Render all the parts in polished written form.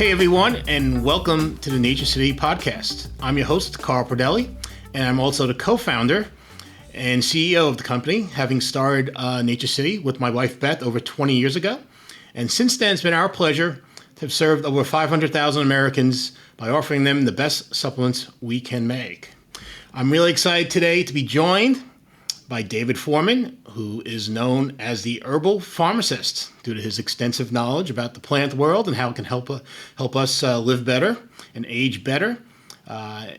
Hey everyone, and welcome to the Nature City podcast. I'm your host, Carl Pradelli, and I'm also the co-founder and CEO of the company, having started Nature City with my wife Beth over 20 years ago. And since then, it's been our pleasure to have served over 500,000 Americans by offering them the best supplements we can make. I'm really excited today to be joined by David Foreman, who is known as the Herbal Pharmacist due to his extensive knowledge about the plant world and how it can help us live better and age better.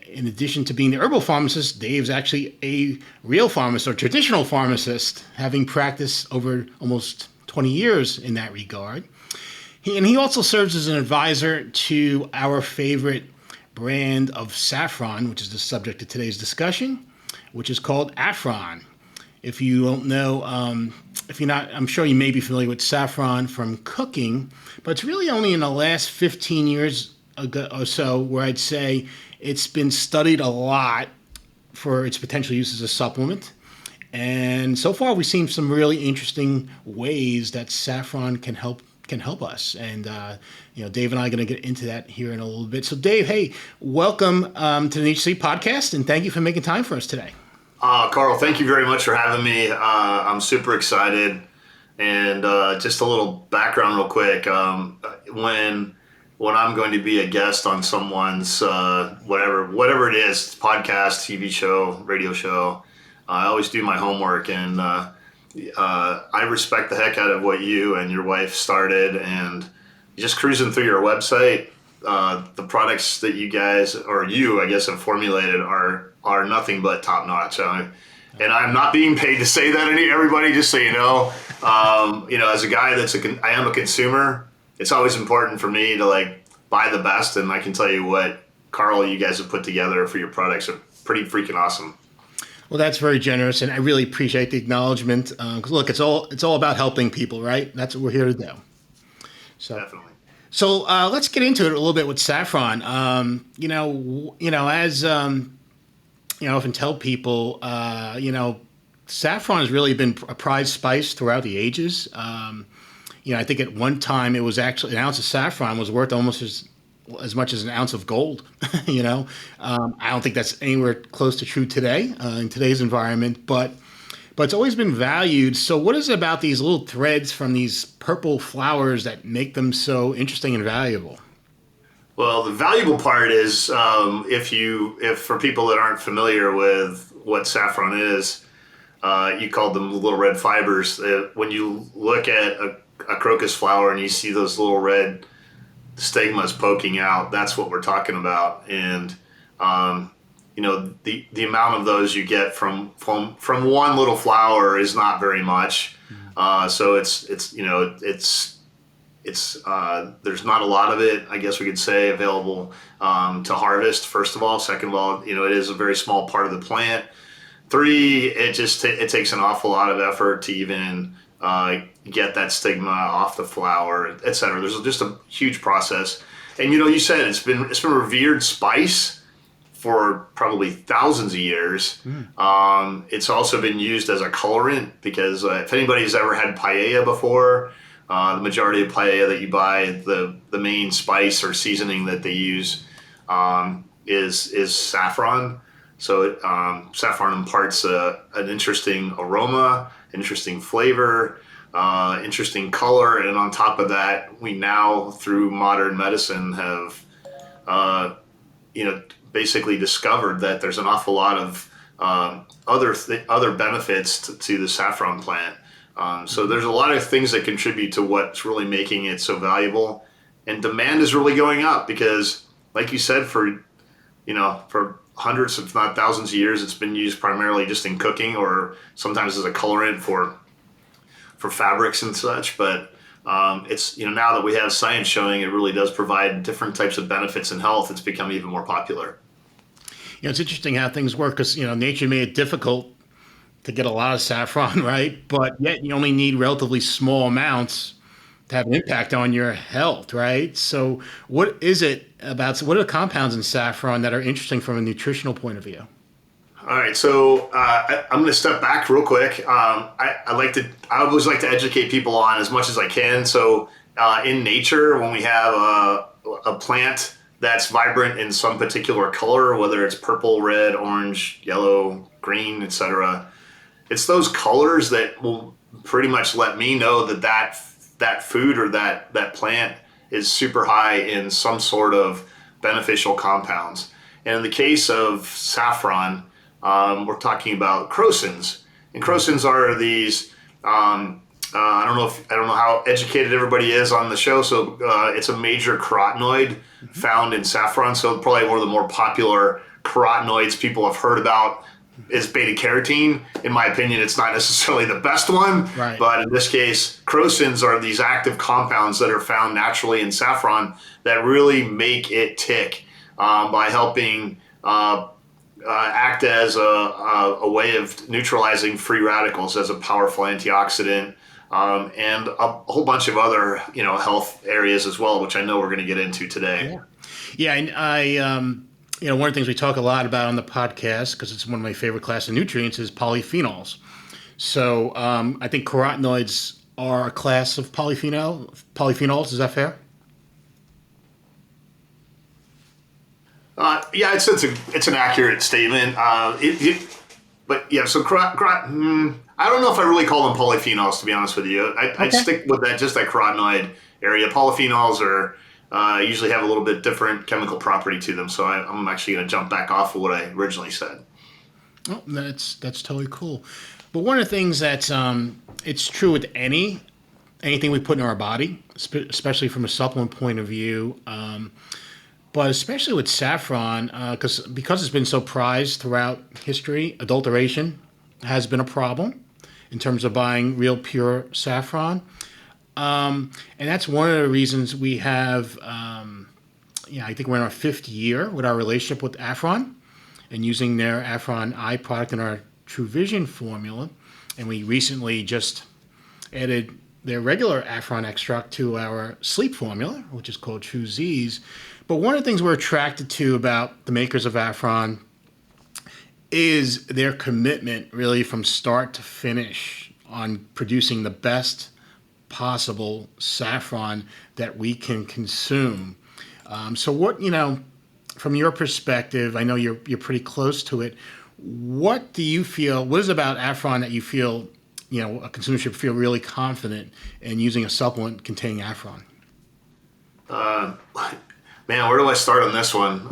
In addition to being the Herbal Pharmacist, Dave's actually a real pharmacist or traditional pharmacist, having practiced over almost 20 years in that regard. He also serves as an advisor to our favorite brand of saffron, which is the subject of today's discussion, which is called Affron. If you don't know, if you're not, I'm sure you may be familiar with saffron from cooking, but it's really only in the last 15 years ago or so where I'd say it's been studied a lot for its potential use as a supplement. And so far, we've seen some really interesting ways that saffron can help us. And Dave and I are going to get into that here in a little bit. So, Dave, hey, welcome to the Nature City podcast, and thank you for making time for us today. Carl, thank you very much for having me. I'm super excited. And just a little background real quick. When I'm going to be a guest on someone's whatever it is, podcast, TV show, radio show, I always do my homework. And I respect the heck out of what you and your wife started. And just cruising through your website, the products that you guys, or you, I guess, have formulated are nothing but top notch. And I'm not being paid to say that to everybody, just so you know. As a guy I am a consumer, it's always important for me to buy the best. And I can tell you what, Carl, you guys have put together for your products are pretty freaking awesome. Well, that's very generous, and I really appreciate the acknowledgement. Because look, it's all about helping people, right? That's what we're here to do. So definitely. So let's get into it a little bit with saffron. I often tell people, saffron has really been a prized spice throughout the ages. I think at one time it was actually an ounce of saffron was worth almost as much as an ounce of gold. I don't think that's anywhere close to true today in today's environment, but it's always been valued. So what is it about these little threads from these purple flowers that make them so interesting and valuable? Well, the valuable part is if for people that aren't familiar with what saffron is, you call them little red fibers. When you look at a crocus flower and you see those little red stigmas poking out, that's what we're talking about. And the amount of those you get from one little flower is not very much. So there's not a lot of it, I guess we could say, available to harvest, first of all. Second of all, it is a very small part of the plant. 3, it takes an awful lot of effort to even get that stigma off the flower, et cetera. There's just a huge process. And you said it's been a revered spice for probably thousands of years. It's also been used as a colorant because if anybody's ever had paella before, the majority of paella that you buy, the main spice or seasoning that they use is saffron. So saffron imparts an interesting aroma, interesting flavor, interesting color, and on top of that, we now through modern medicine have basically discovered that there's an awful lot of other benefits to the saffron plant. So there's a lot of things that contribute to what's really making it so valuable, and demand is really going up because, like you said, for hundreds, if not thousands of years, it's been used primarily just in cooking or sometimes as a colorant for fabrics and such. But it's now that we have science showing it really does provide different types of benefits in health, it's become even more popular. It's interesting how things work because nature made it difficult to get a lot of saffron, right? But yet you only need relatively small amounts to have an impact on your health, right? So what are the compounds in saffron that are interesting from a nutritional point of view? All right, so I'm going to step back real quick. I always like to educate people on as much as I can. So in nature, when we have a plant that's vibrant in some particular color, whether it's purple, red, orange, yellow, green, etc., it's those colors that will pretty much let me know that food or that plant is super high in some sort of beneficial compounds. And in the case of saffron, we're talking about crocins, and crocins are these. I don't know how educated everybody is on the show. So it's a major carotenoid found in saffron. So probably one of the more popular carotenoids people have heard about is beta carotene. In my opinion, it's not necessarily the best one, Right. but in this case, crocins are these active compounds that are found naturally in saffron that really make it tick by helping act as a way of neutralizing free radicals as a powerful antioxidant, and a whole bunch of other health areas as well, which I know we're going to get into today. Yeah, and I, one of the things we talk a lot about on the podcast, because it's one of my favorite class of nutrients, is polyphenols. So I think carotenoids are a class of polyphenols. Is that fair? Yeah, it's an accurate statement. But yeah, so I don't know if I really call them polyphenols, to be honest with you. I'd stick with that carotenoid area. Polyphenols usually have a little bit different chemical property to them, so I'm actually going to jump back off of what I originally said. Oh, that's totally cool. But one of the things that's it's true with anything we put in our body, especially from a supplement point of view. But especially with saffron, because it's been so prized throughout history, adulteration has been a problem in terms of buying real pure saffron. And that's one of the reasons we have, I think we're in our 5th year with our relationship with Affron and using their Affron eye product in our True Vision formula. And we recently just added their regular Affron extract to our sleep formula, which is called True Z's. But one of the things we're attracted to about the makers of Affron is their commitment really from start to finish on producing the best possible saffron that we can consume. So what, from your perspective, I know you're pretty close to it. What do you feel, what is it about Affron that you feel, a consumer should feel really confident in using a supplement containing Affron? Man, where do I start on this one?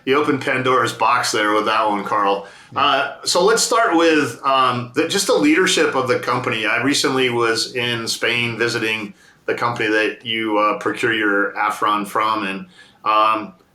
You open Pandora's box there with that one, Carl. So let's start with just the leadership of the company. I recently was in Spain visiting the company that you procure your Affron from, and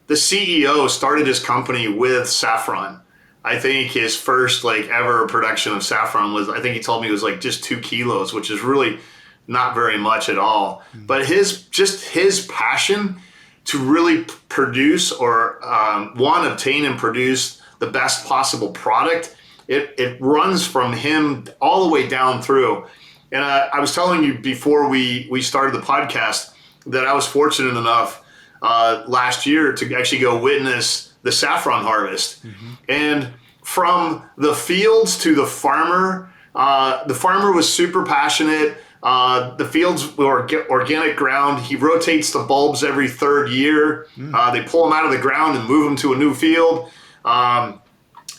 the CEO started his company with saffron. I think his first ever production of saffron was, I think he told me it was just 2 kilos, which is really not very much at all. But his passion to really produce or obtain and produce the best possible product, it runs from him all the way down through. And I was telling you before we started the podcast that I was fortunate enough last year to actually go witness the saffron harvest. And from the fields to the farmer was super passionate. The fields were organic ground. He rotates the bulbs every 3rd year. They pull them out of the ground and move them to a new field.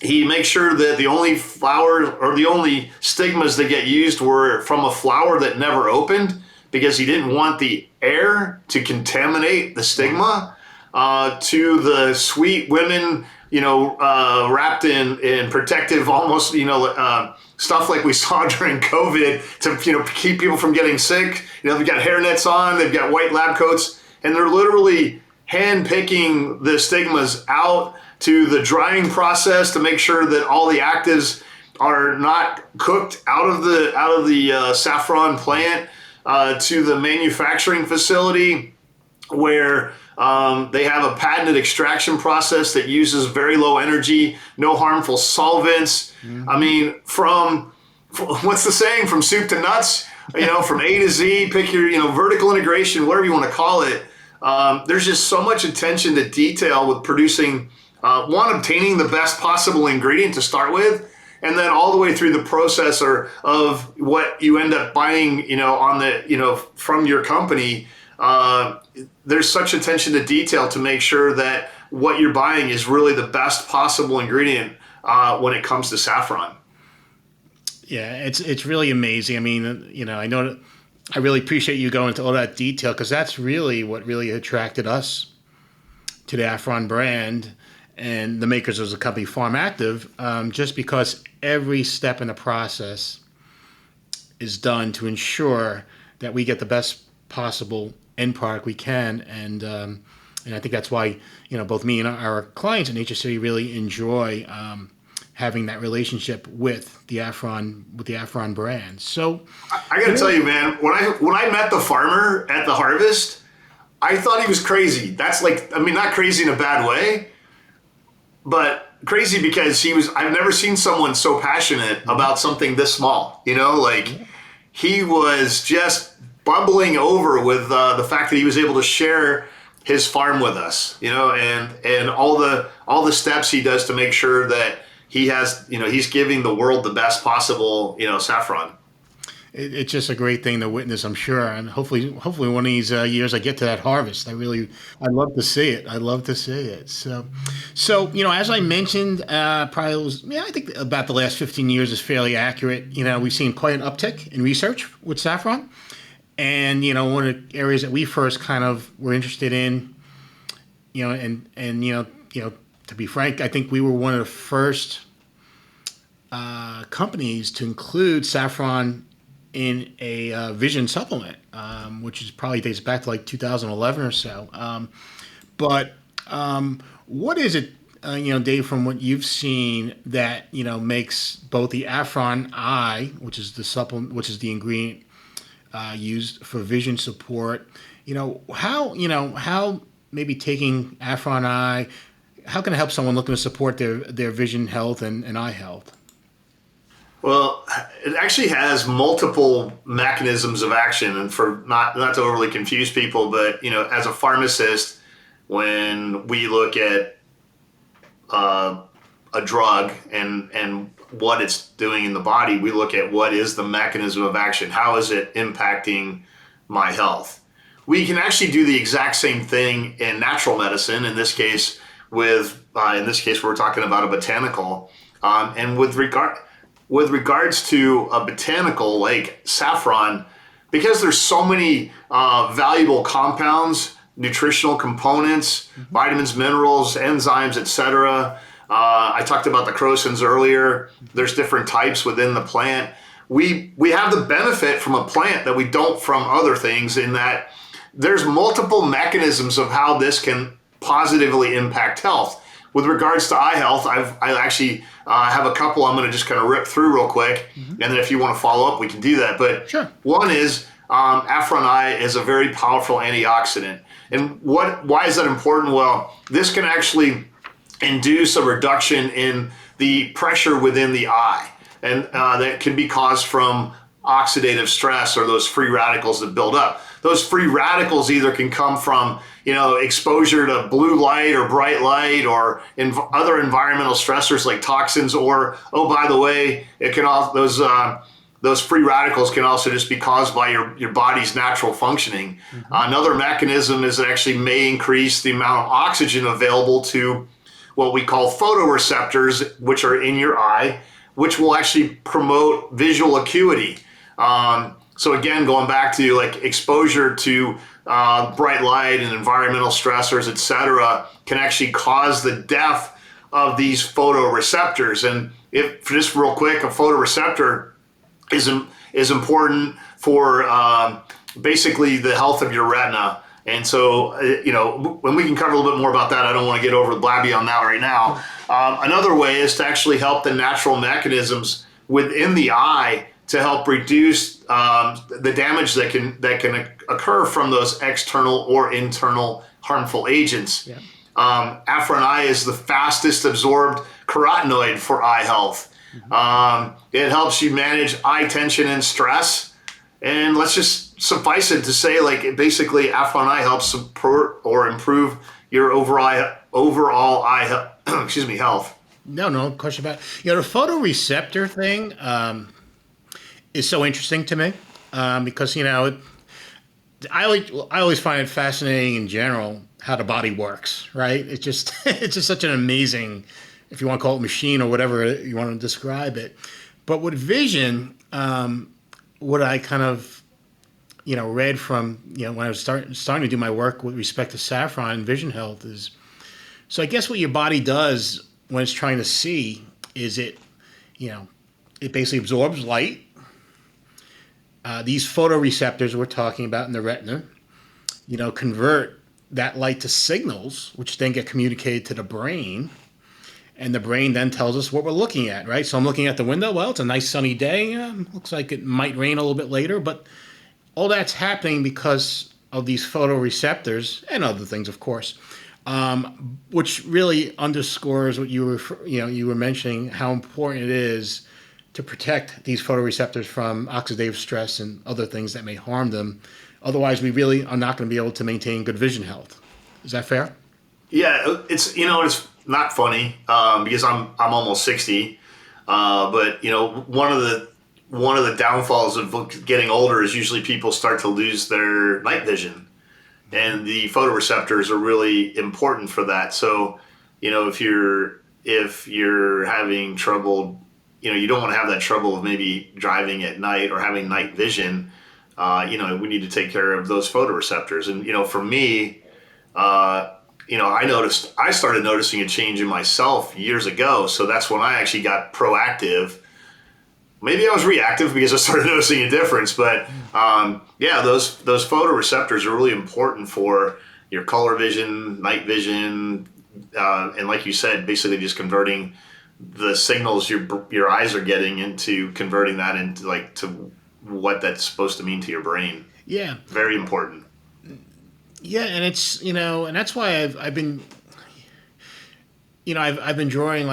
He makes sure that the only flowers or the only stigmas that get used were from a flower that never opened, because he didn't want the air to contaminate the stigma. To the sweet women, wrapped in protective, almost, stuff like we saw during COVID to, keep people from getting sick. They've got hairnets on, they've got white lab coats, and they're literally hand picking the stigmas out to the drying process to make sure that all the actives are not cooked out of the saffron plant, to the manufacturing facility where they have a patented extraction process that uses very low energy, no harmful solvents. I mean, from what's the saying? From soup to nuts, from A to Z, pick your, vertical integration, whatever you want to call it. There's just so much attention to detail with producing, obtaining the best possible ingredient to start with, and then all the way through the process of what you end up buying, from your company. There's such attention to detail to make sure that what you're buying is really the best possible ingredient when it comes to saffron. Yeah, it's really amazing. I mean, I know that I really appreciate you going into all that detail, because that's really what really attracted us to the Affron brand and the makers of the company Farm Active, just because every step in the process is done to ensure that we get the best possible end product we can, and I think that's why both me and our clients at Nature City really enjoy having that relationship with the Affron brand. So I got to tell you, man, when I met the farmer at the harvest, I thought he was crazy. That's not crazy in a bad way, but crazy because I've never seen someone so passionate about something this small. He was just bubbling over with the fact that he was able to share his farm with us, and all the steps he does to make sure that he has, he's giving the world the best possible, saffron. It's just a great thing to witness, I'm sure, and hopefully one of these years I get to that harvest. I'd love to see it. So as I mentioned, I think about the last 15 years is fairly accurate. We've seen quite an uptick in research with saffron, and one of the areas that we first kind of were interested in, to be frank, I think we were one of the first companies to include saffron in a vision supplement, which is probably dates back to like 2011 or so. But what is it, Dave, from what you've seen that makes both the Affron Eye, which is the supplement, which is the ingredient used for vision support, how maybe taking Affron Eye, how can it help someone looking to support their vision health and eye health? Well, it actually has multiple mechanisms of action, and for not to overly confuse people, but as a pharmacist, when we look at a drug and what it's doing in the body, we look at what is the mechanism of action, how is it impacting my health. We can actually do the exact same thing in natural medicine. In this case, we're talking about a botanical, and with regards to a botanical like saffron, because there's so many valuable compounds, nutritional components, vitamins, minerals, enzymes, etc. I talked about the crocins earlier. There's different types within the plant. We have the benefit from a plant that we don't from other things, in that there's multiple mechanisms of how this can positively impact health. With regards to eye health, I actually have a couple I'm going to just kind of rip through real quick, and then if you want to follow up, we can do that. But sure. One is Affron Eye is a very powerful antioxidant. And why is that important? Well, this can actually induce a reduction in the pressure within the eye, and that can be caused from oxidative stress or those free radicals that build up. Those free radicals either can come from exposure to blue light or bright light, or other environmental stressors like toxins, or by the way, it can also those free radicals can also just be caused by your body's natural functioning. Another mechanism is it actually may increase the amount of oxygen available to what we call photoreceptors, which are in your eye, which will actually promote visual acuity. So again, going back to like exposure to bright light and environmental stressors, etc., can actually cause the death of these photoreceptors. And if just real quick, a photoreceptor is important for basically the health of your retina. And so, when we can cover a little bit more about that, I don't want to get over the blabby on that right now. Another way is to actually help the natural mechanisms within the eye to help reduce the damage that can occur from those external or internal harmful agents. Yeah. Affron Eye is the fastest absorbed carotenoid for eye health. It helps you manage eye tension and stress. And let's just suffice it to say, like, basically Affron Eye helps support or improve your overall eye health. No question about it. The photoreceptor thing is so interesting to me because I always find it fascinating in general how the body works, right? It's just such an amazing, if you want to call it machine or whatever you want to describe it. But with vision, what I kind of read from when I was starting to do my work with respect to Saffron and vision health is, so I guess what your body does when it's trying to see is it basically absorbs light. These photoreceptors we're talking about in the retina, convert that light to signals, which then get communicated to the brain. And the brain then tells us what we're looking at, right? So I'm looking at the window. Well, it's a nice sunny day. Looks like it might rain a little bit later. But all that's happening because of these photoreceptors and other things, of course, which really underscores what you were mentioning, how important it is to protect these photoreceptors from oxidative stress and other things that may harm them. Otherwise, we really are not going to be able to maintain good vision health. Is that fair? Yeah, it's not funny because I'm almost 60, but one of the downfalls of getting older is usually people start to lose their night vision, and the photoreceptors are really important for that. So if you're having trouble, you don't want to have that trouble of maybe driving at night or having night vision. We need to take care of those photoreceptors. And, for me, I started noticing a change in myself years ago. So that's when I actually got proactive. Maybe I was reactive because I started noticing a difference. But, those photoreceptors are really important for your color vision, night vision, and like you said, basically just converting the signals your eyes are getting into, converting that into to what that's supposed to mean to your brain. Yeah. Very important. Yeah, and it's and that's why I've been I've been drawing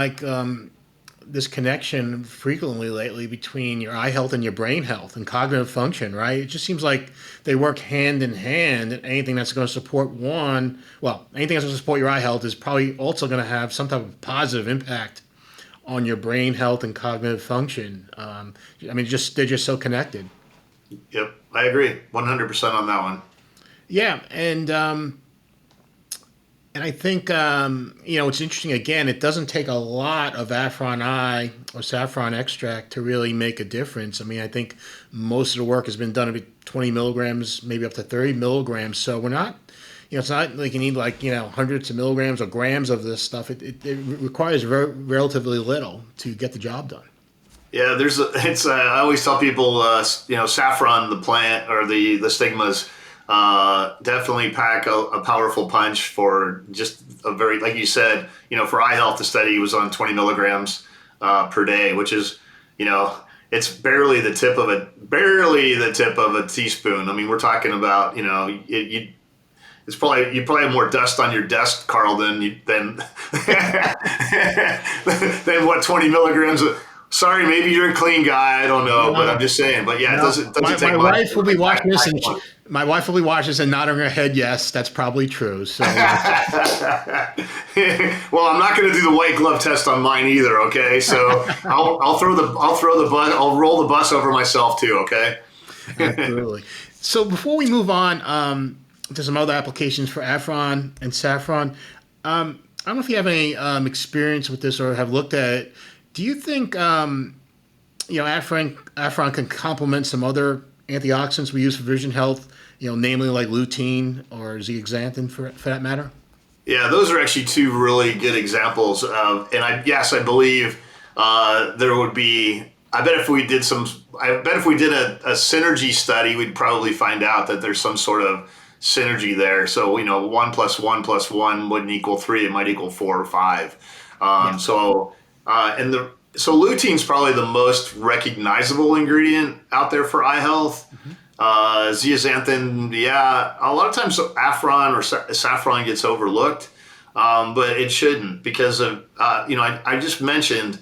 this connection frequently lately between your eye health and your brain health and cognitive function, right? It just seems like they work hand in hand, and anything that's going to support anything that's going to support your eye health is probably also going to have some type of positive impact on your brain health and cognitive function. They're just so connected. Yep, I agree 100% on that one. Yeah, and I think it's interesting. Again, it doesn't take a lot of Affron eye or saffron extract to really make a difference. I think most of the work has been done at 20 milligrams, maybe up to 30 milligrams. So we're not. It's not like you need hundreds of milligrams or grams of this stuff. It requires relatively little to get the job done. Yeah, I always tell people, saffron, the plant or the stigmas, definitely pack a powerful punch for just a very, like you said, for eye health, the study was on 20 milligrams per day, which is, it's barely the tip of a teaspoon. We're talking about, you probably have more dust on your desk, Carl, than what 20 milligrams. Sorry, maybe you're a clean guy. I don't know, but I'm just saying. But yeah, it doesn't take much. My wife will be watching this, and my wife will be watching this and nodding her head. Yes, that's probably true. So, well, I'm not going to do the white glove test on mine either. Okay, so I'll roll the bus over myself too. Okay. Absolutely. So before we move on to some other applications for Affron and Saffron, I don't know if you have any experience with this or have looked at it. Do you think Affron can complement some other antioxidants we use for vision health, namely like lutein or zeoxanthin for that matter? Yeah, those are actually two really good examples of, and I believe there would be. I bet if we did a synergy study, we'd probably find out that there's some sort of synergy there. So 1 + 1 + 1 wouldn't equal 3; it might equal 4 or 5. So lutein's probably the most recognizable ingredient out there for eye health. Mm-hmm. Zeoxanthin, a lot of times Affron or Saffron gets overlooked, but it shouldn't because of I just mentioned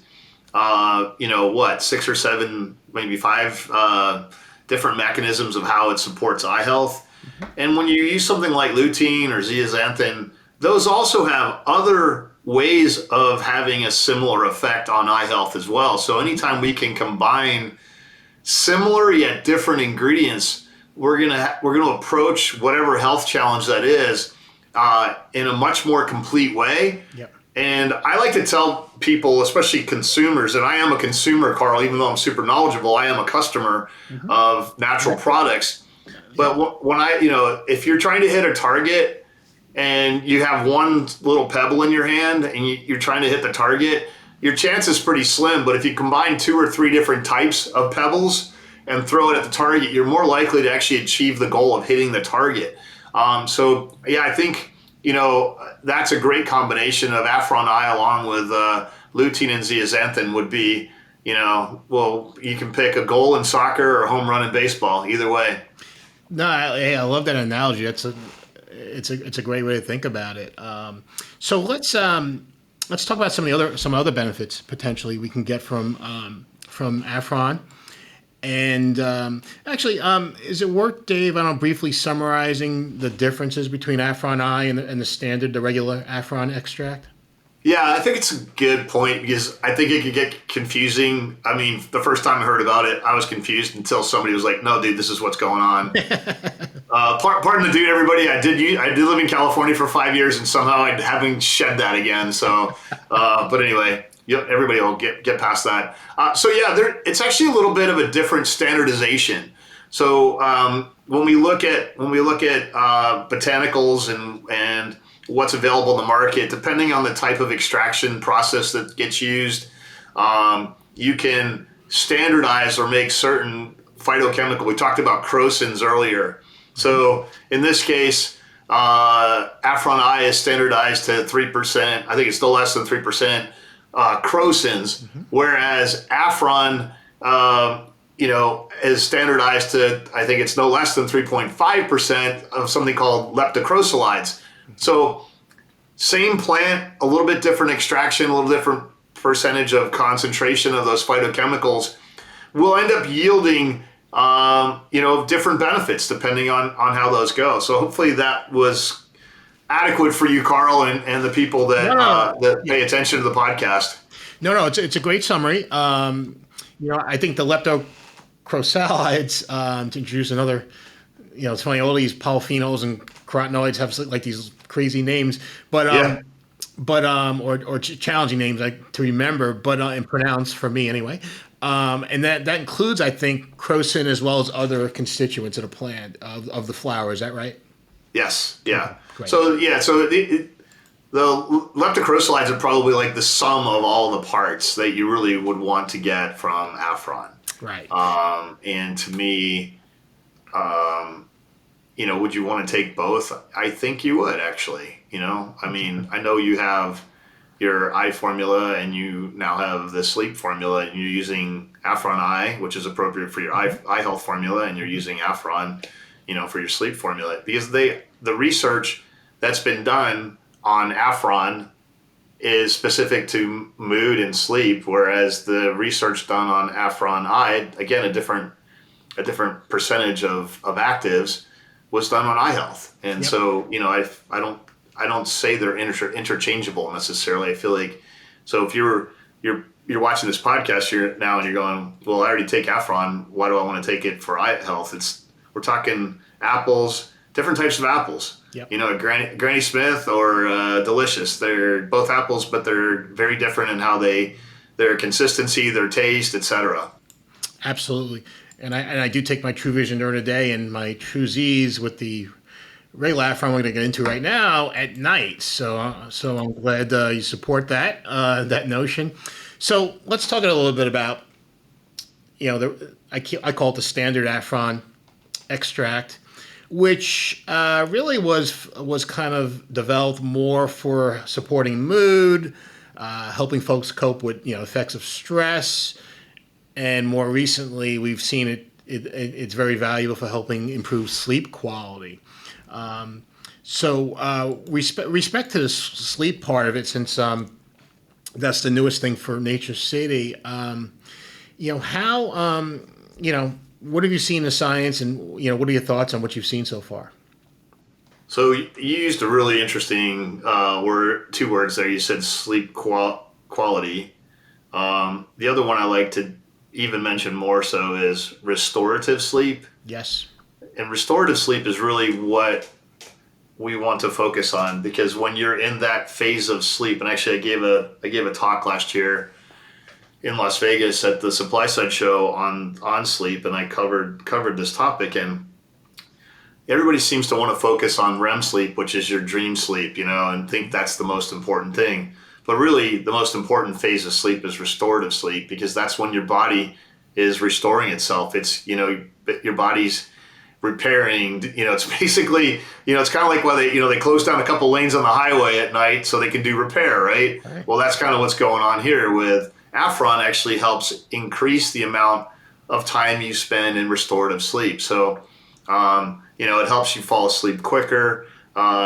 6 or 7, maybe 5 different mechanisms of how it supports eye health. Mm-hmm. And when you use something like lutein or zeoxanthin, those also have other ways of having a similar effect on eye health as well. So anytime we can combine similar yet different ingredients, we're gonna approach whatever health challenge that is in a much more complete way. Yep. And I like to tell people, especially consumers, and I am a consumer, Carl, even though I'm super knowledgeable, I am a customer of natural products. But when if you're trying to hit a target and you have one little pebble in your hand and you're trying to hit the target, your chance is pretty slim. But if you combine 2 or 3 different types of pebbles and throw it at the target, you're more likely to actually achieve the goal of hitting the target. So yeah, I think, that's a great combination of Affron Eye along with lutein and zeaxanthin would be, you can pick a goal in soccer or a home run in baseball, either way. No, I love that analogy. It's a great way to think about it. So let's talk about some other benefits potentially we can get from Affron. And actually, is it worth, Dave, briefly summarizing the differences between Affron Eye and the regular Affron extract? Yeah, I think it's a good point because I think it could get confusing. I mean, the first time I heard about it, I was confused until somebody was like, "No, dude, this is what's going on." Pardon the dude, everybody. I did live in California for 5 years, and somehow I haven't shed that again. So, but anyway, everybody will get past that. So yeah, it's actually a little bit of a different standardization. So when we look at botanicals and what's available in the market, depending on the type of extraction process that gets used, you can standardize or make certain phytochemical. We talked about crocins earlier. So in this case, Affron Eye is standardized to 3%. I think it's still less than 3% crocins, whereas Affron, is standardized to, I think it's no less than 3.5% of something called leptocrosolides. So same plant, a little bit different extraction, a little different percentage of concentration of those phytochemicals will end up yielding, different benefits depending on how those go. So hopefully that was adequate for you, Carl, and the people that pay attention to the podcast. No, it's a great summary. I think the leptocrosolides, to introduce another, it's funny, all these polyphenols and carotenoids have like these crazy names, but or challenging names to remember, but and pronounce for me anyway. And that includes, I think, crocin as well as other constituents of the plant of the flower. Is that right? Yes. Yeah. Great. So the leptocrosolides are probably like the sum of all the parts that you really would want to get from Affron. Right. And to me, would you want to take both? I think you would actually. I mean, I know you have your eye formula and you now have the sleep formula, and you're using Affron Eye, which is appropriate for your eye health formula, and you're using Affron, for your sleep formula, because the research that's been done on Affron is specific to mood and sleep, whereas the research done on Affron Eye, again, a different percentage of actives, was done on eye health. And so, I don't say they're interchangeable necessarily. I feel like, so if you're watching this podcast and you're going, well, I already take Affron, why do I want to take it for eye health? We're talking apples, different types of apples. Yep. Granny Smith or Delicious. They're both apples, but they're very different in how their consistency, their taste, etc. Absolutely. And I do take my True Vision during the day and my True Z's with the regular Affron we're going to get into right now at night. So I'm glad you support that notion. So let's talk a little bit about, I call it the standard Affron extract, which really was kind of developed more for supporting mood, helping folks cope with effects of stress, and more recently we've seen it's very valuable for helping improve sleep quality. Respect to the sleep part of it, since that's the newest thing for Nature City. What have you seen in the science, and what are your thoughts on what you've seen so far? So you used a really interesting word, two words there. You said sleep quality. The other one I like to even mention more so is restorative sleep. Yes. And restorative sleep is really what we want to focus on, because when you're in that phase of sleep, and actually I gave a talk last year in Las Vegas at the Supply Side Show on sleep, and I covered this topic, and everybody seems to want to focus on REM sleep, which is your dream sleep, and think that's the most important thing. But really, the most important phase of sleep is restorative sleep, because that's when your body is restoring itself. It's, your body's repairing, it's basically, it's kind of like when they close down a couple lanes on the highway at night so they can do repair, right? Well, that's kind of what's going on here with Affron. Actually helps increase the amount of time you spend in restorative sleep. So, it helps you fall asleep quicker,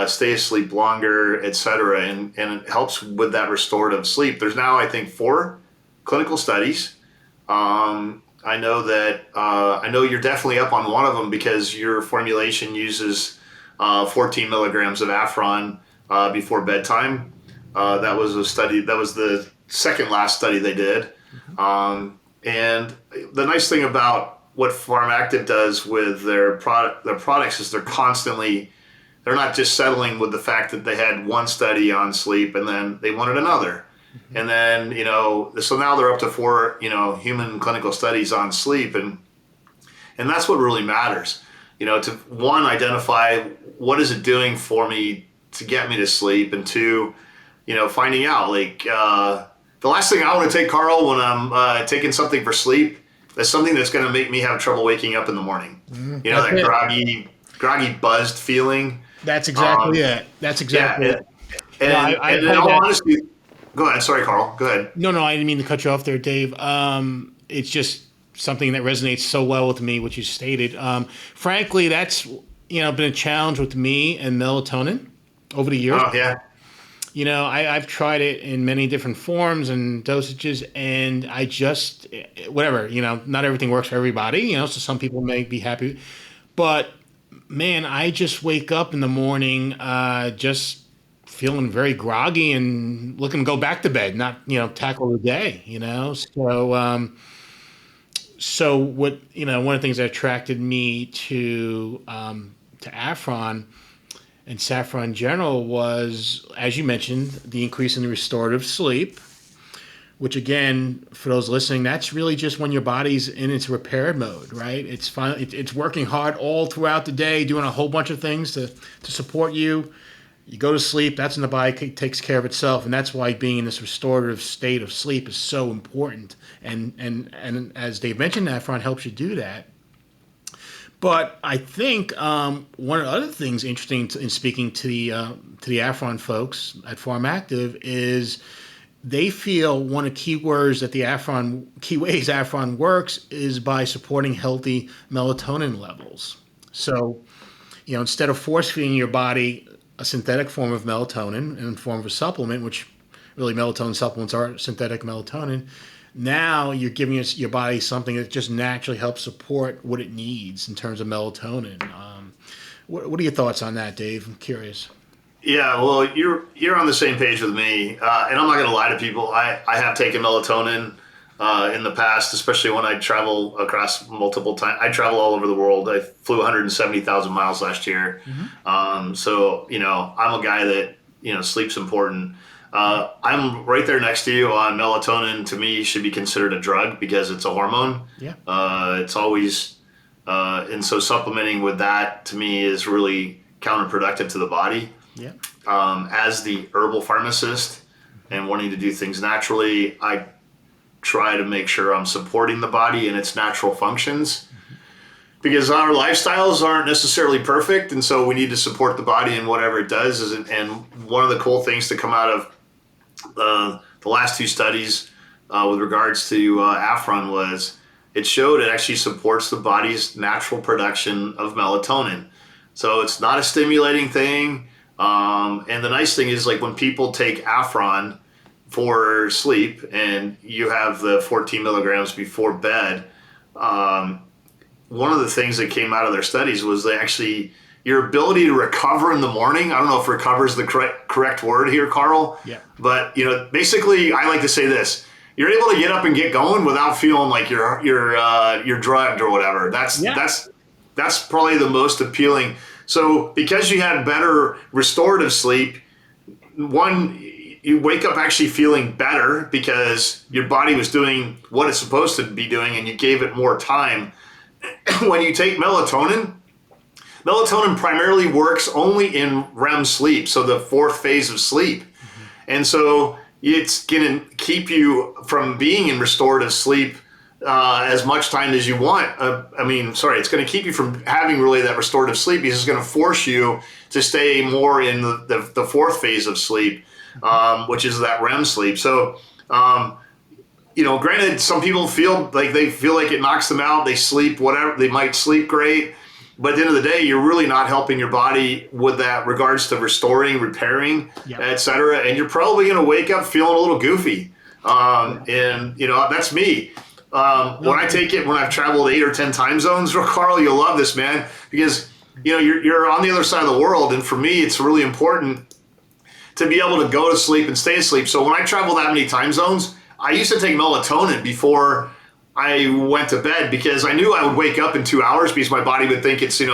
stay asleep longer, etc. And it helps with that restorative sleep. There's now, I think, 4 clinical studies. I know you're definitely up on one of them, because your formulation uses 14 milligrams of Affron before bedtime. That was a study. That was the second last study they did. And the nice thing about what Pharmactive does with their products is they're not just settling with the fact that they had one study on sleep and then they wanted another. And then, so now they're up to 4, human clinical studies on sleep. And that's what really matters, to one, identify what is it doing for me to get me to sleep. And 2, finding out, like, the last thing I want to take, Carl, when I'm taking something for sleep, is something that's going to make me have trouble waking up in the morning. That groggy, buzzed feeling. That's exactly it. That's exactly it. And in all honesty, go ahead. Sorry, Carl. Go ahead. No, I didn't mean to cut you off there, Dave. It's just something that resonates so well with me, what you stated. Frankly, that's been a challenge with me and melatonin over the years. Oh, yeah. I've tried it in many different forms and dosages, and I just, whatever, not everything works for everybody, so some people may be happy. But, man, I just wake up in the morning just feeling very groggy and looking to go back to bed, not, tackle the day, So what, one of the things that attracted me to Affron and Saffron in general was, as you mentioned, the increase in the restorative sleep, which again, for those listening, that's really just when your body's in its repair mode, right? It's working hard all throughout the day, doing a whole bunch of things to support you. You go to sleep, that's when the body takes care of itself, and that's why being in this restorative state of sleep is so important. And as Dave mentioned, Affron helps you do that. But I think one of the other things interesting in speaking to the Affron folks at Pharmactive is they feel one of the key ways Affron works is by supporting healthy melatonin levels. So, instead of force feeding your body a synthetic form of melatonin in the form of a supplement, which really melatonin supplements are synthetic melatonin, now you're giving your body something that just naturally helps support what it needs in terms of melatonin. What are your thoughts on that, Dave? I'm curious. Yeah, well, you're on the same page with me, and I'm not going to lie to people. I have taken melatonin in the past, especially when I travel across multiple times. I travel all over the world. I flew 170,000 miles last year. So, I'm a guy that, sleep's important. I'm right there next to you on melatonin. To me, should be considered a drug because it's a hormone. Yeah. It's always, and so supplementing with that to me is really counterproductive to the body. Yeah. As the herbal pharmacist and wanting to do things naturally, I try to make sure I'm supporting the body in its natural functions, because our lifestyles aren't necessarily perfect, and so we need to support the body in whatever it does. And one of the cool things to come out of the last 2 studies with regards to Affron was it showed it actually supports the body's natural production of melatonin. So it's not a stimulating thing. And the nice thing is, like, when people take Affron for sleep and you have the 14 milligrams before bed, one of the things that came out of their studies was they actually your ability to recover in the morning. I don't know if recover is the correct word here, Carl. Yeah. But basically, I like to say this: you're able to get up and get going without feeling like you're drugged or whatever. That's probably the most appealing. So because you had better restorative sleep, one, you wake up actually feeling better because your body was doing what it's supposed to be doing, and you gave it more time. When you take melatonin primarily works only in REM sleep, so the fourth phase of sleep. Mm-hmm. And so it's going to keep you from being in restorative sleep as much time as you want. It's going to keep you from having really that restorative sleep because it's going to force you to stay more in the fourth phase of sleep, which is that REM sleep. So, granted, some people feel like it knocks them out. They sleep, whatever, they might sleep great. But at the end of the day, you're really not helping your body with that regards to restoring, repairing, et cetera. And you're probably going to wake up feeling a little goofy. And that's me. When I take it, when I've traveled 8 or 10 time zones, Carl, you'll love this, man, because you're on the other side of the world. And for me, it's really important to be able to go to sleep and stay asleep. So when I travel that many time zones, I used to take melatonin before I went to bed because I knew I would wake up in 2 hours because my body would think it's 2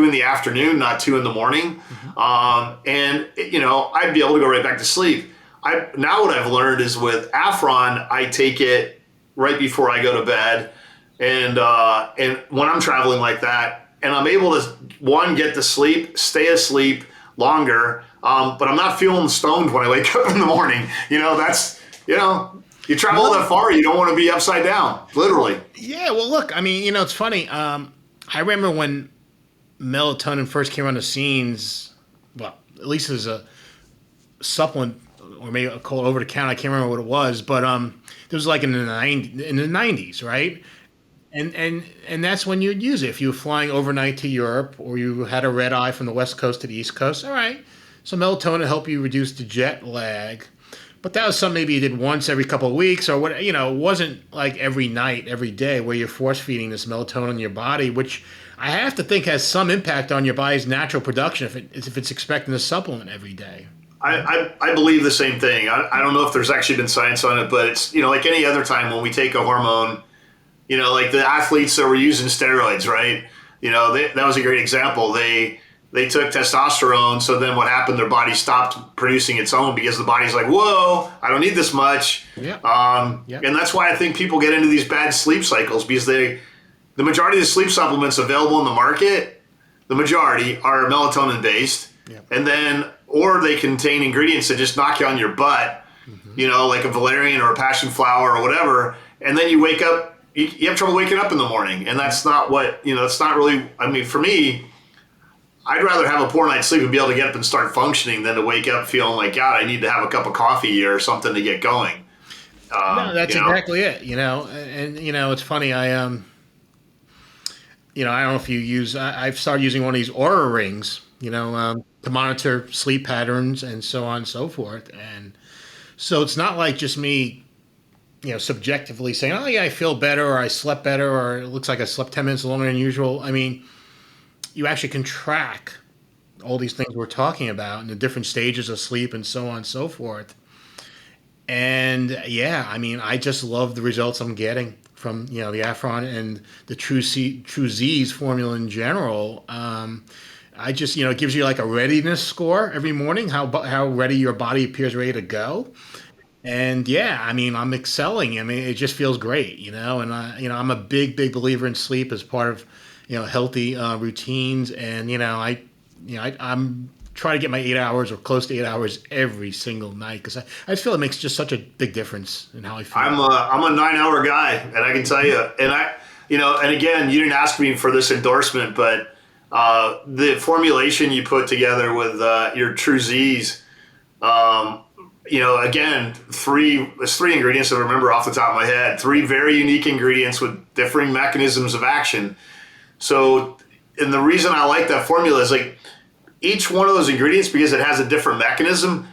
in the afternoon, not 2 in the morning. Mm-hmm. I'd be able to go right back to sleep. Now what I've learned is with Affron, I take it right before I go to bed. And when I'm traveling like that, and I'm able to, one, get to sleep, stay asleep longer, but I'm not feeling stoned when I wake up in the morning. You travel that far, you don't want to be upside down, literally. Yeah, well, look, it's funny. I remember when melatonin first came on the scenes, well, at least as a supplement, or maybe a called over the counter, I can't remember what it was, but it was like in the 90s, right? And that's when you'd use it. If you were flying overnight to Europe or you had a red eye from the West Coast to the East Coast, all right. So melatonin helped you reduce the jet lag. But that was something maybe you did once every couple of weeks or what, it wasn't like every night, every day where you're force feeding this melatonin in your body, which I have to think has some impact on your body's natural production if it's expecting to supplement every day. I believe the same thing. I don't know if there's actually been science on it, but it's, like any other time when we take a hormone, like the athletes that were using steroids, right? That was a great example. They took testosterone, so then what happened? Their body stopped producing its own because the body's like, whoa, I don't need this much. Yeah. And that's why I think people get into these bad sleep cycles because the majority of the sleep supplements available in the market, the majority are melatonin based, and then or they contain ingredients that just knock you on your butt, like a valerian or a passion flower or whatever, and then you wake up, you have trouble waking up in the morning, and that's not what it's not really. For me, I'd rather have a poor night's sleep and be able to get up and start functioning than to wake up feeling like, God, I need to have a cup of coffee or something to get going. No, that's exactly it. And it's funny. I don't know if you use. I've started using one of these Aura rings. To monitor sleep patterns and so on and so forth. And so it's not like just me, subjectively saying, oh yeah, I feel better or I slept better or it looks like I slept 10 minutes longer than usual. You actually can track all these things we're talking about and the different stages of sleep and so on and so forth. And I just love the results I'm getting from, the Affron and the True Z's formula in general. I just, it gives you like a readiness score every morning, how ready your body appears ready to go. And I'm excelling. It just feels great, and I'm a big believer in sleep as part of, healthy routines. And, I'm trying to get my 8 hours or close to 8 hours every single night because I just feel it makes just such a big difference in how I feel. I'm a 9-hour guy, and I can tell you, and and again, you didn't ask me for this endorsement, but the formulation you put together with your True Z's, again, there's 3 ingredients that I remember off the top of my head, 3 very unique ingredients with differing mechanisms of action. So, and the reason I like that formula is like each one of those ingredients, because it has a different mechanism,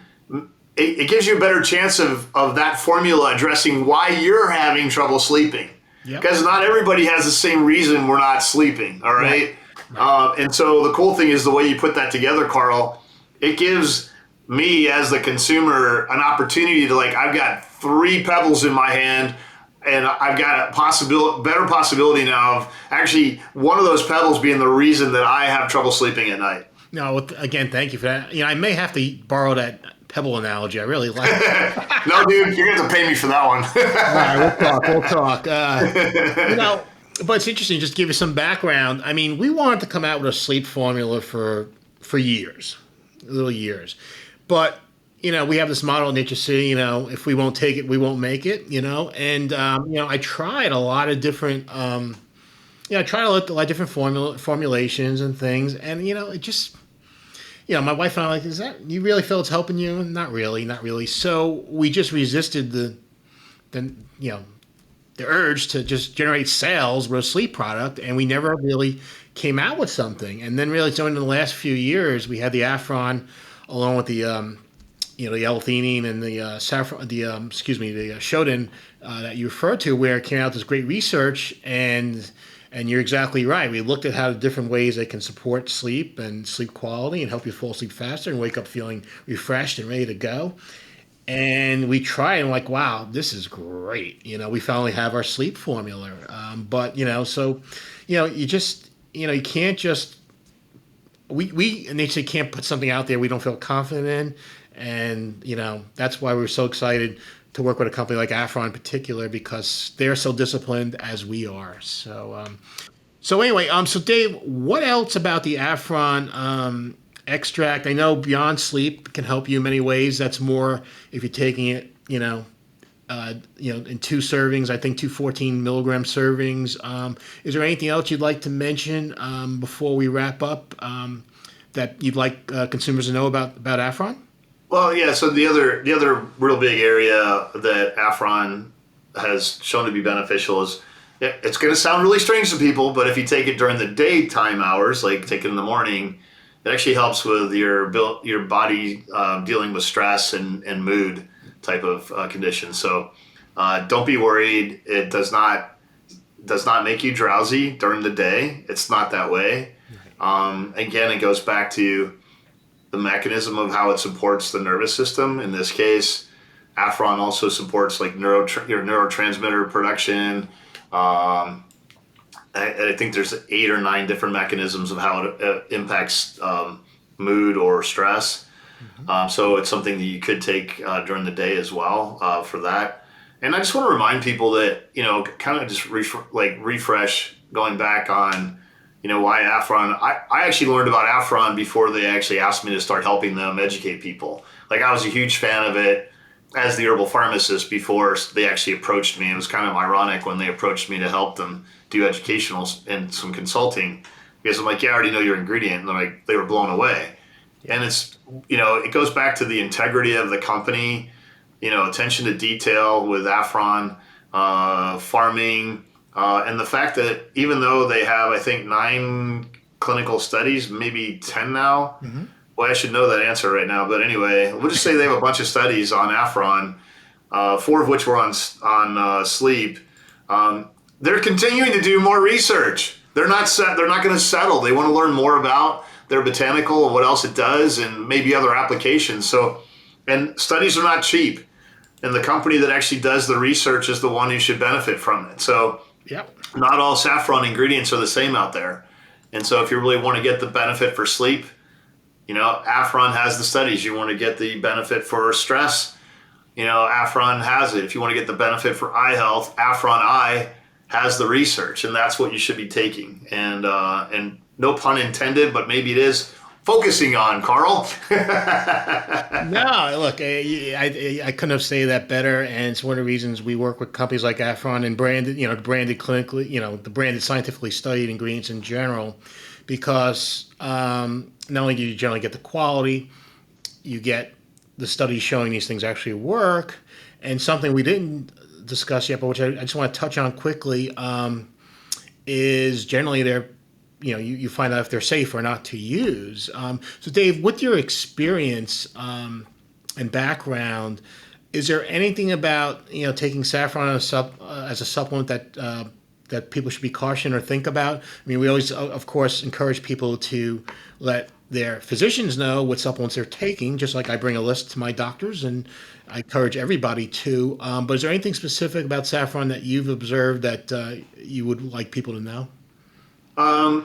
it gives you a better chance of that formula addressing why you're having trouble sleeping. Because not everybody has the same reason we're not sleeping, all right? And so the cool thing is the way you put that together, Carl, it gives me as the consumer an opportunity to, like, I've got 3 pebbles in my hand, and I've got a better possibility now of actually one of those pebbles being the reason that I have trouble sleeping at night. No, again, thank you for that. I may have to borrow that pebble analogy. I really like it. No, dude, you're going to have to pay me for that one. All right, we'll talk. But it's interesting, just to give you some background. I mean, we wanted to come out with a sleep formula for years, little years. But, we have this model in Nature City, if we won't take it, we won't make it, And, I tried a lot of different, I tried a lot of different formulations and things. And, it just, my wife and I were like, you really feel it's helping you? Not really. So we just resisted the urge to just generate sales with a sleep product, and we never really came out with something. And then really, so in the last few years, we had the Affron, along with the the L-theanine and the Saffron, the Shodan that you referred to, where it came out this great research, and you're exactly right. We looked at how the different ways they can support sleep and sleep quality and help you fall asleep faster and wake up feeling refreshed and ready to go. And we tried and like, wow, this is great. We finally have our sleep formula. But, you just, you can't just, we initially can't put something out there we don't feel confident in. And, that's why we're so excited to work with a company like Afron in particular, because they're so disciplined as we are. So, anyway, so Dave, what else about the Affron extract? I know beyond sleep can help you in many ways. That's more if you're taking it, in 2 servings. I think 2 14 milligram servings. Is there anything else you'd like to mention before we wrap up that you'd like consumers to know about Affron? Well, yeah. So the other real big area that Affron has shown to be beneficial is, it's going to sound really strange to people, but if you take it during the daytime hours, like take it in the morning, it actually helps with your body dealing with stress and mood type of conditions. So don't be worried. It does not make you drowsy during the day. It's not that way. Again, it goes back to the mechanism of how it supports the nervous system. In this case, Affron also supports like your neurotransmitter production. I think there's 8 or 9 different mechanisms of how it impacts mood or stress. Mm-hmm. So it's something that you could take during the day as well for that. And I just want to remind people that, kind of just refresh going back on, why Affron. I actually learned about Affron before they actually asked me to start helping them educate people. Like, I was a huge fan of it as the Herbal Pharmacist before they actually approached me. It was kind of ironic when they approached me to help them do educational and some consulting, because I'm like, yeah, I already know your ingredient. And they were blown away. And it's, it goes back to the integrity of the company, attention to detail with Affron, farming, and the fact that even though they have, I think, 9 clinical studies, maybe 10 now. Mm-hmm. Well, I should know that answer right now. But anyway, we'll just say they have a bunch of studies on Affron, 4 of which were on sleep. They're continuing to do more research. They're not going to settle. They want to learn more about their botanical and what else it does, and maybe other applications. So, and studies are not cheap. And the company that actually does the research is the one who should benefit from it. So, yep. Not all saffron ingredients are the same out there. And so if you really want to get the benefit for sleep, Affron has the studies. You want to get the benefit for stress, Affron has it. If you want to get the benefit for eye health, Affron Eye has the research, and that's what you should be taking. And no pun intended, but maybe it is focusing on, Carl. No, look, I couldn't have said that better, and it's one of the reasons we work with companies like Affron and branded clinically, the branded scientifically studied ingredients in general, because not only do you generally get the quality, you get the studies showing these things actually work, and something we didn't discuss yet, but which I just want to touch on quickly, is generally they're, you find out if they're safe or not to use. So Dave, with your experience and background, is there anything about taking saffron as a supplement that that people should be cautioned or think about? I mean, we always, of course, encourage people to let their physicians know what supplements they're taking, just like I bring a list to my doctors, and I encourage everybody to. But is there anything specific about Saffron that you've observed that you would like people to know? As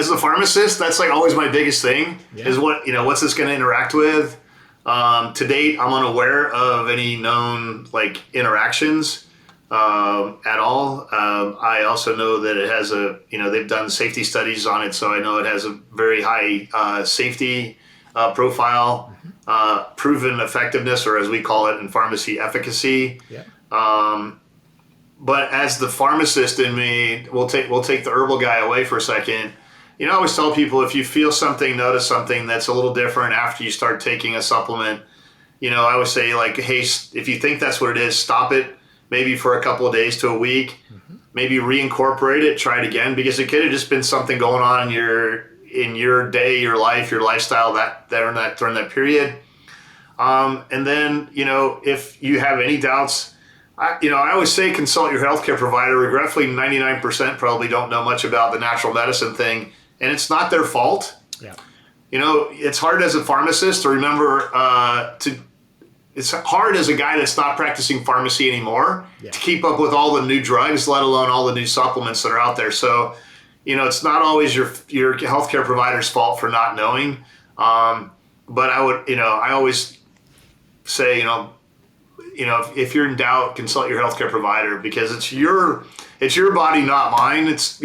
a pharmacist, that's like always my biggest thing is what's this going to interact with? To date, I'm unaware of any known like interactions at all. I also know that it has they've done safety studies on it, so I know it has a very high safety profile, proven effectiveness, or as we call it in pharmacy, efficacy. Yeah. But as the pharmacist in me, we'll take the herbal guy away for a second. I always tell people, if you feel something, notice something that's a little different after you start taking a supplement, I always say, like, hey, if you think that's what it is, stop it maybe for a couple of days to a week, maybe reincorporate it, try it again, because it could have just been something going on in your day, your life, your lifestyle during that period. And then, if you have any doubts, I always say consult your healthcare provider. Regretfully, 99% probably don't know much about the natural medicine thing, and it's not their fault. Yeah. It's hard as a pharmacist to remember it's hard as a guy that's not practicing pharmacy anymore to keep up with all the new drugs, let alone all the new supplements that are out there. So, it's not always your healthcare provider's fault for not knowing. But I always say, if you're in doubt, consult your healthcare provider, because it's your body, not mine. It's,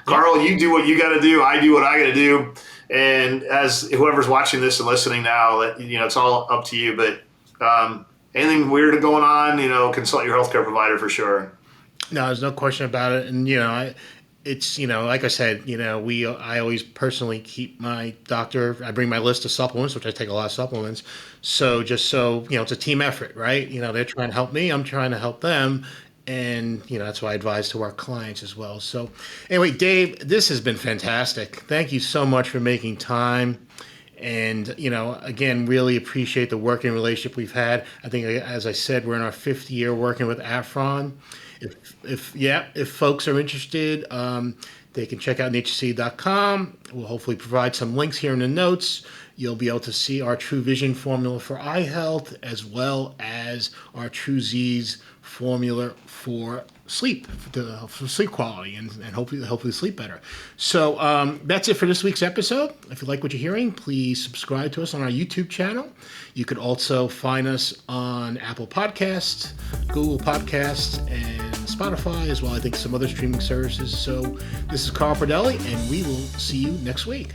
Carl, you do what you got to do. I do what I got to do. And as whoever's watching this and listening now, it's all up to you. But anything weird going on, consult your healthcare provider for sure. No, there's no question about it. And, it's, like I said, I always personally keep my doctor, I bring my list of supplements, which I take a lot of supplements. So it's a team effort, right? They're trying to help me, I'm trying to help them. And, that's why I advise to our clients as well. So anyway, Dave, this has been fantastic. Thank you so much for making time. And, again, really appreciate the working relationship we've had. I think, as I said, we're in our 5th year working with Affron. If folks are interested, they can check out naturec.com. We'll hopefully provide some links here in the notes. You'll be able to see our True Vision formula for eye health, as well as our True Z's formula for sleep, for sleep quality, and hopefully sleep better. So that's it for this week's episode. If you like what you're hearing, please subscribe to us on our YouTube channel. You could also find us on Apple Podcasts, Google Podcasts, and Spotify, as well, I think some other streaming services. So this is Carl Pradelli, and we will see you next week.